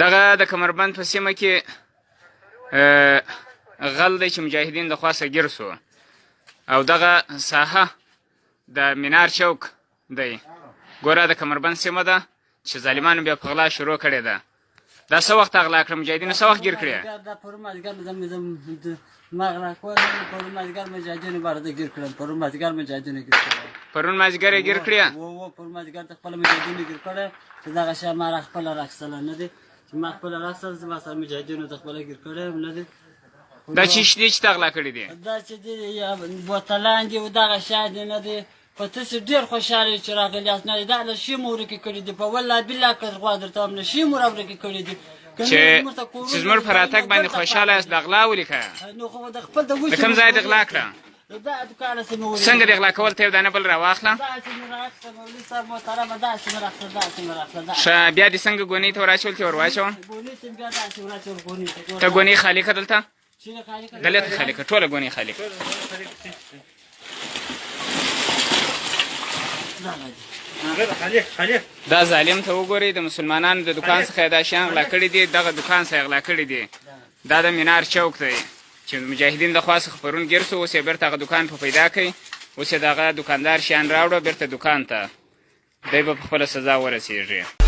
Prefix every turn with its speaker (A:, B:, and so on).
A: دغه د کمربند په سیمه کې غل دی چې مجاهدین د خواسه ګیر سو او دغه ساحه د مینار چوک دی. ګوره د کمربند سیمه ده چې ظالمانو بیا په غلا شروع کړې ده. دا څه وخت اغلا کړه مجاهدینو څه وخت ګیر کړې؟
B: دا پرون مازدیګر ما غلا کول پرون مازدیګر مجاهدینو باندې ګیر کړل. پرون مازدیګر مجاهدینو ګیر کړل.
A: پرون مازدیګر یې ګیر کړې؟
B: و پرون مازدیګر د خپل مجاهدینو ګیر کړل چې دغه شی ما خپل راخصله نه دي چې ما خپل راخصل زما سره مجاهدینو د خپل ګیر کړل نه دي.
A: دا چې دې چې تغلا کړې دي
B: دا چې دې بوتلان دي او دغه شی دي نه دي. په تاسو ډېر خوشاله چې راغلیاست نه دا له شي مور کې کړی دي په والله بالله که غوا درته هم نه شي مور کې کړی دي
A: چې زموږ په راتګ باندې خوشاله یاست. د غلا ولیکه
B: نو خو د خپل
A: د کوم ځای د غلا کړه؟ څنګه د غلا کول ته یو دانه بل راواخله؟ ښه بیا دې څنګه ګونۍ ته وراچول چې ور واچوه؟ ته ګونۍ خالي کړه دلته؟ دلته خالي کړه ټوله ګونۍ خالي کړه. دا ظالم ته وګورئ د مسلمانانو د دکان څخه دا شیان غلا کړي دي. دغه دکان څخه غلا کړي دي. دا د مینار چوک دی چې مجاهدین د خوا څخه پرون ګیر سو. اوس یې بیرته هغه دکان په پیدا کوي. اوس یې دغه دکاندار شیان راوړه بیرته دکان ته. دی به په خپله سزا ورسېږي.